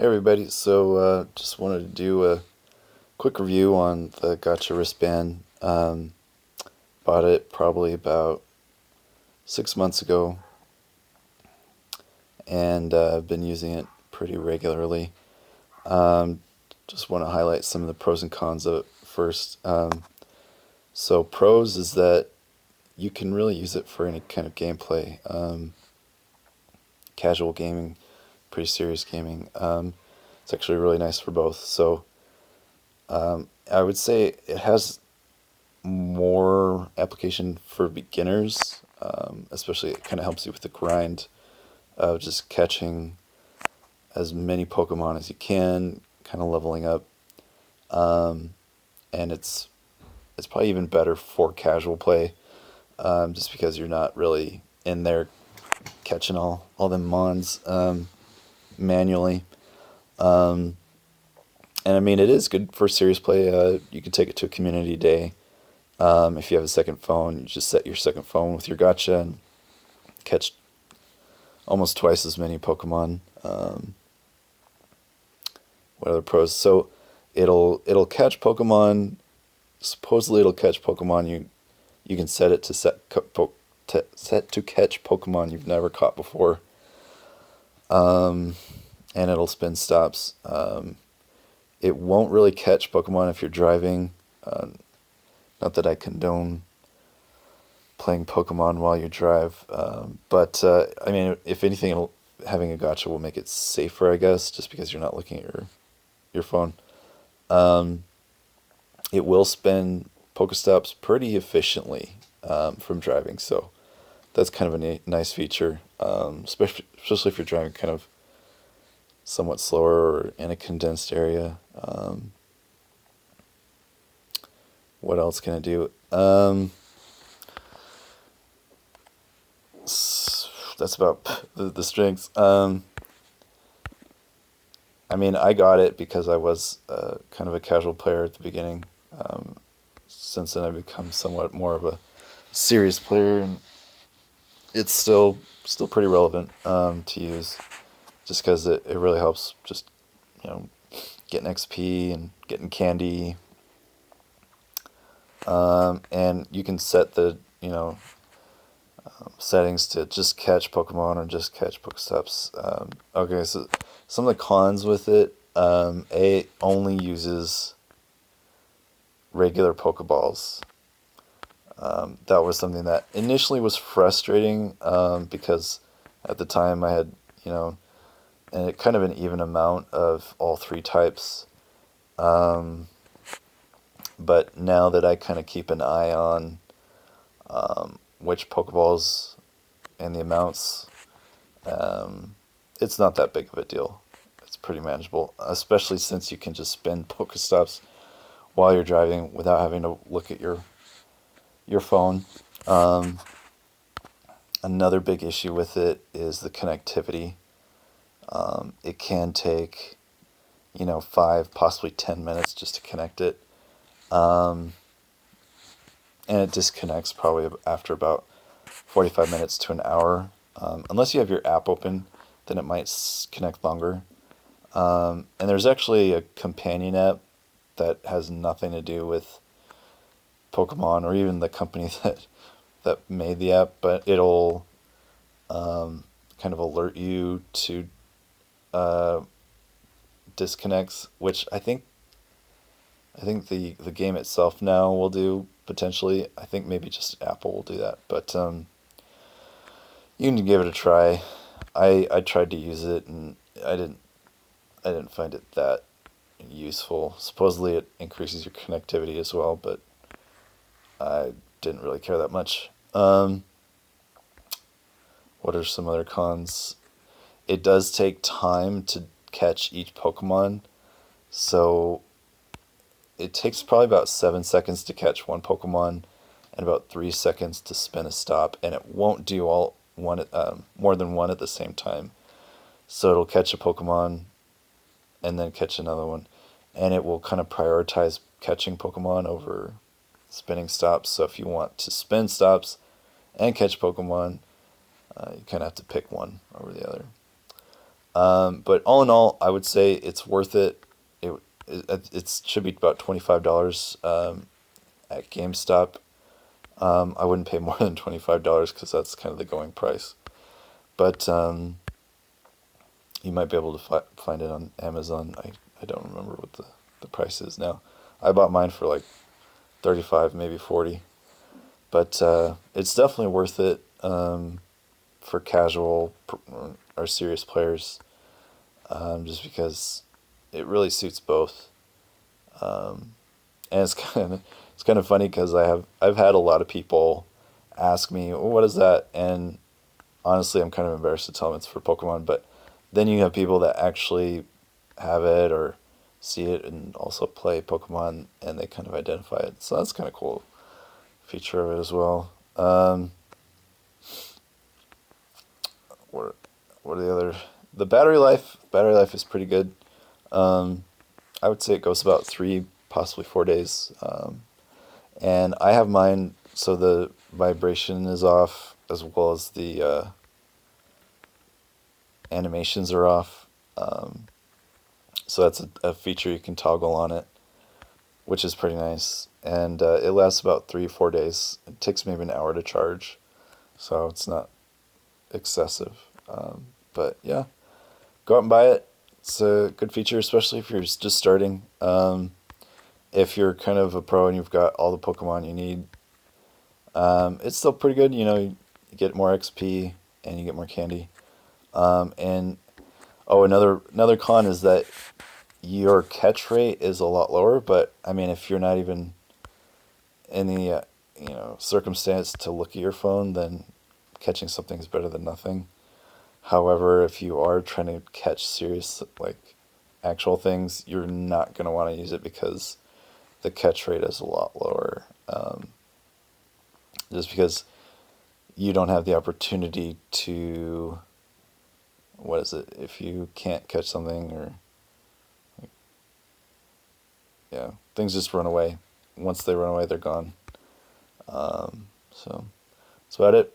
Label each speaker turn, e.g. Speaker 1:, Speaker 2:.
Speaker 1: Hey everybody, just wanted to do a quick review on the Gacha wristband. Bought it probably about 6 months ago, and I've been using it pretty regularly. Um, just want to highlight some of the pros and cons of it first. Pros is that you can really use it for any kind of gameplay, casual gaming, pretty serious gaming. It's actually really nice for both. I would say it has more application for beginners, especially it kind of helps you with the grind of just catching as many Pokemon as you can, kind of leveling up. Um, and it's probably even better for casual play, just because you're not really in there catching all them mons manually. Um, and I mean, it is good for serious play. You can take it to a community day. If you have a second phone, you just set your second phone with your gotcha and catch almost twice as many Pokemon. What other pros? It'll catch Pokemon. Supposedly it'll catch Pokemon. You can set it to set to catch Pokemon you've never caught before. And it'll spin stops. It won't really catch Pokemon if you're driving. Not that I condone playing Pokemon while you drive, but I mean, if anything, having a gotcha will make it safer, I guess, just because you're not looking at your phone. Um, it will spin Pokestops pretty efficiently from driving, so that's kind of a nice feature, especially if you're driving kind of somewhat slower or in a condensed area. What else can I do? That's about the strengths. I mean, I got it because I was kind of a casual player at the beginning. Since then, I've become somewhat more of a serious player, and it's still pretty relevant to use, just because it really helps. Just you know, getting XP and getting candy, and you can set the settings to just catch Pokemon or just catch Pokestops. Okay, so some of the cons with it, it only uses regular Pokeballs. That was something that initially was frustrating, because at the time I had, you know, and it kind of an even amount of all three types. Um, but now that I kind of keep an eye on which Pokeballs and the amounts, um, it's not that big of a deal. It's pretty manageable, especially since you can just spin Pokestops while you're driving without having to look at your phone. Um, Another big issue with it is the connectivity. It can take 5, possibly 10 minutes just to connect it. Um, and it disconnects probably after about 45 minutes to an hour. Unless you have your app open, then it might connect longer. And there's actually a companion app that has nothing to do with Pokemon or even the company that made the app, but it'll kind of alert you to uh, disconnects, which I think the game itself now will do potentially. I think maybe just Apple will do that, but you can give it a try. I tried to use it and I didn't I didn't find it that useful. Supposedly it increases your connectivity as well, but I didn't really care that much. What are some other cons? It does take time to catch each Pokemon, so it takes probably about 7 seconds to catch one Pokemon and about 3 seconds to spin a stop, and it won't do all one more than one at the same time. So it'll catch a Pokemon and then catch another one, and it will kind of prioritize catching Pokemon over spinning stops. So if you want to spin stops and catch Pokemon, you kind of have to pick one over the other. But all in all, I would say it's worth it. It should be about $25 at GameStop. I wouldn't pay more than $25 because that's kind of the going price. But you might be able to find it on Amazon. I don't remember what the price is now. I bought mine for like 35, maybe 40. But it's definitely worth it for casual or serious players, just because it really suits both. And it's kind of funny because I've had a lot of people ask me, well, "What is that?" And honestly, I'm kind of embarrassed to tell them it's for Pokemon. But then you have people that actually have it or see it and also play Pokemon, and they kind of identify it. So that's kind of cool feature of it as well. What what are the other? The battery life. Battery life is pretty good. Um, I would say it goes about 3, possibly 4 days. And I have mine so the vibration is off as well as the animations are off. So that's a feature you can toggle on it, which is pretty nice. And it lasts about 3 4 days. It takes maybe an hour to charge, so it's not excessive. But yeah, go out and buy it. It's a good feature, especially if you're just starting. If you're kind of a pro and you've got all the Pokemon you need, it's still pretty good. You get more XP and you get more candy. And oh, another con is that your catch rate is a lot lower. But I mean, if you're not even in the circumstance to look at your phone, then catching something is better than nothing. However, if you are trying to catch serious like actual things, you're not gonna want to use it because the catch rate is a lot lower. Just because you don't have the opportunity to, what is it, if you can't catch something or yeah, things just run away. Once they run away, they're gone. So that's about it.